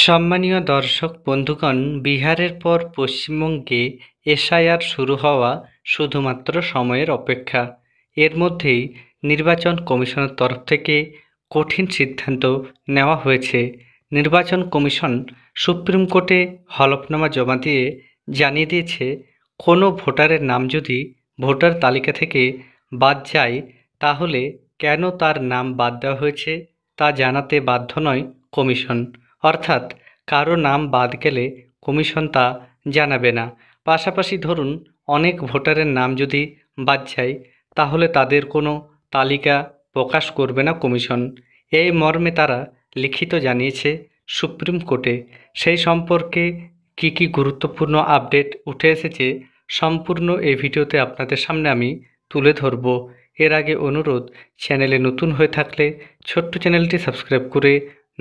সম্মানীয় দর্শক বন্ধুগণ, বিহারের পর পশ্চিমবঙ্গে এসআইআর শুরু হওয়া শুধুমাত্র সময়ের অপেক্ষা। এর মধ্যেই নির্বাচন কমিশনের তরফ থেকে কঠিন সিদ্ধান্ত নেওয়া হয়েছে। নির্বাচন কমিশন সুপ্রিম কোর্টে হলফনামা জমা দিয়ে জানিয়ে দিয়েছে, কোনো ভোটারের নাম যদি ভোটার তালিকা থেকে বাদ যায়, তাহলে কেন তার নাম বাদ দেওয়া হয়েছে তা জানাতে বাধ্য নয় কমিশন। অর্থাৎ কারো নাম বাদ গেলে কমিশন তা জানাবে না। পাশাপাশি ধরুন অনেক ভোটারের নাম যদি বাদ যায়, তাহলে তাদের কোনো তালিকা প্রকাশ করবে না কমিশন। এই মর্মে তারা লিখিত জানিয়েছে সুপ্রিম কোর্টে। সেই সম্পর্কে কি গুরুত্বপূর্ণ আপডেট উঠে এসেছে, সম্পূর্ণ এই ভিডিওতে আপনাদের সামনে আমি তুলে ধরব। এর আগে অনুরোধ, চ্যানেলে নতুন হয়ে থাকলে ছোট্ট চ্যানেলটি সাবস্ক্রাইব করে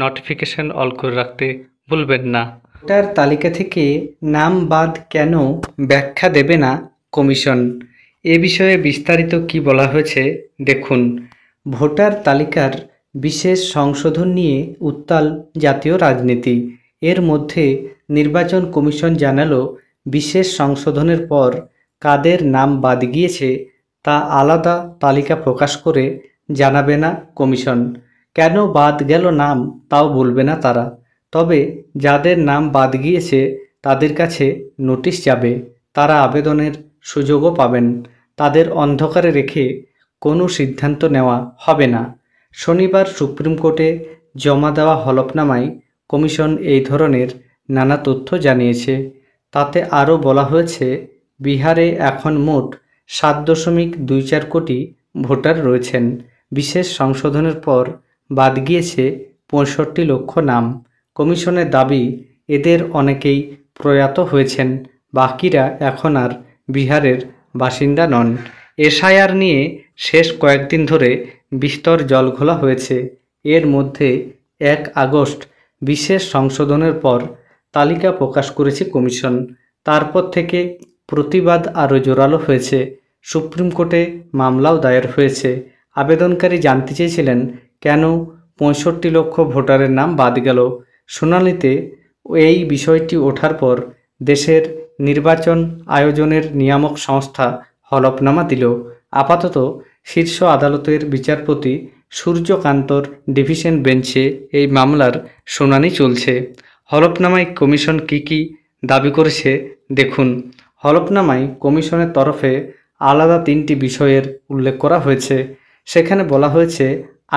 নোটিফিকেশন অল করে রাখতে ভুলবেন না। ভোটার তালিকা থেকে নাম বাদ কেন, ব্যাখ্যা দেবে না কমিশন। এ বিষয়ে বিস্তারিত কি বলা হয়েছে দেখুন। ভোটার তালিকার বিশেষ সংশোধন নিয়ে উত্তাল জাতীয় রাজনীতি। এর মধ্যে নির্বাচন কমিশন জানালো, বিশেষ সংশোধনের পর কাদের নাম বাদ গিয়েছে তা আলাদা তালিকা প্রকাশ করে জানাবে না কমিশন। কেন বাদ গেল নাম তাও বলবে না তারা। তবে যাদের নাম বাদ গিয়েছে তাদের কাছে নোটিশ যাবে, তারা আবেদনের সুযোগও পাবেন। তাদের অন্ধকারে রেখে কোনো সিদ্ধান্ত নেওয়া হবে না। শনিবার সুপ্রিম কোর্টে জমা দেওয়া হলফনামায় কমিশন এই ধরনের নানা তথ্য জানিয়েছে। তাতে আরও বলা হয়েছে, বিহারে এখন মোট 7.24 কোটি ভোটার রয়েছেন। বিশেষ সংশোধনের পর বাদ গিয়েছে 65 লক্ষ নাম। কমিশনের দাবি, এদের অনেকেই প্রয়াত হয়েছেন, বাকিরা এখন আর বিহারের বাসিন্দা নন। এসআইআর নিয়ে শেষ কয়েকদিন ধরে বিস্তর জলঘোলা হয়েছে। এর মধ্যে 1 আগস্ট বিশেষ সংশোধনের পর তালিকা প্রকাশ করেছে কমিশন। তারপর থেকে প্রতিবাদ আরও জোরালো হয়েছে। সুপ্রিম কোর্টে মামলাও দায়ের হয়েছে। আবেদনকারী জানতে চেয়েছিলেন, কেন 65 লক্ষ ভোটারের নাম বাদ গেল। শুনানিতে এই বিষয়টি ওঠার পর দেশের নির্বাচন আয়োজনের নিয়ামক সংস্থা হলফনামা দিল। আপাতত শীর্ষ আদালতের বিচারপতি সূর্যকান্তর ডিভিশন বেঞ্চে এই মামলার শুনানি চলছে। হলফনামায় কমিশন কি দাবি করেছে দেখুন। হলফনামায় কমিশনের তরফে আলাদা 3টি বিষয়ের উল্লেখ করা হয়েছে। সেখানে বলা হয়েছে,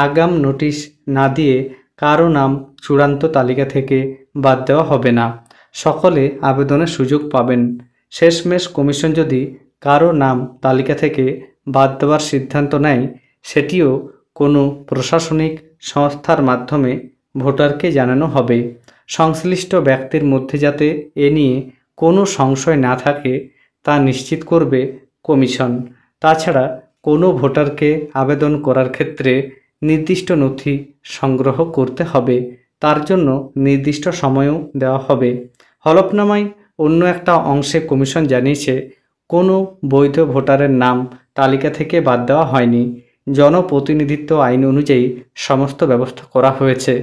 আগাম নোটিশ না দিয়ে কারো নাম চূড়ান্ত তালিকা থেকে বাদ দেওয়া হবে না। সকলে আবেদনের সুযোগ পাবেন। শেষমেশ কমিশন যদি কারো নাম তালিকা থেকে বাদ দেওয়ার সিদ্ধান্ত নেয়, সেটিও কোনো প্রশাসনিক সংস্থার মাধ্যমে ভোটারকে জানানো হবে। সংশ্লিষ্ট ব্যক্তির মধ্যে যাতে এ নিয়ে কোনো সংশয় না থাকে তা নিশ্চিত করবে কমিশন। তাছাড়া কোনো ভোটারকে আবেদন করার ক্ষেত্রে নির্দিষ্ট নথি সংগ্রহ করতে হবে, তার জন্য নির্দিষ্ট সময়ও দেওয়া হবে। হলফনামায় অন্য একটা অংশে কমিশন জানিয়েছে, কোনো বৈধ ভোটারের নাম তালিকা থেকে বাদ দেওয়া হয়নি। জনপ্রতিনিধিত্ব আইন অনুযায়ী সমস্ত ব্যবস্থা করা হয়েছে।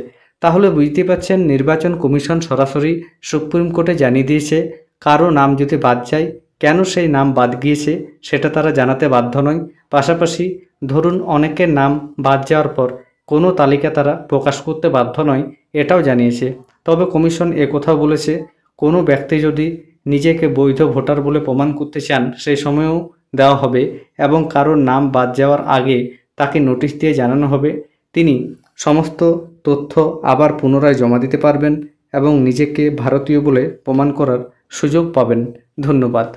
তাহলে বুঝতে পারছেন, নির্বাচন কমিশন সরাসরি সুপ্রিম কোর্টে জানিয়ে দিয়েছে, কারো নাম যদি বাদ যায়, কেন সেই নাম বাদ গিয়েছে সেটা তারা জানাতে বাধ্য নয়। পাশাপাশি ধরুন অনেকের নাম বাদ যাওয়ার পর কোনো তালিকা তারা প্রকাশ করতে বাধ্য নয়, এটাও জানিয়েছে। তবে কমিশন একথাও বলেছে, কোনো ব্যক্তি যদি নিজেকে বৈধ ভোটার বলে প্রমাণ করতে চান, সেই সময়ও দেওয়া হবে এবং কারোর নাম বাদ যাওয়ার আগে তাকে নোটিশ দিয়ে জানানো হবে। তিনি সমস্ত তথ্য আবার পুনরায় জমা দিতে পারবেন এবং নিজেকে ভারতীয় বলে প্রমাণ করার সুযোগ পাবেন। ধন্যবাদ।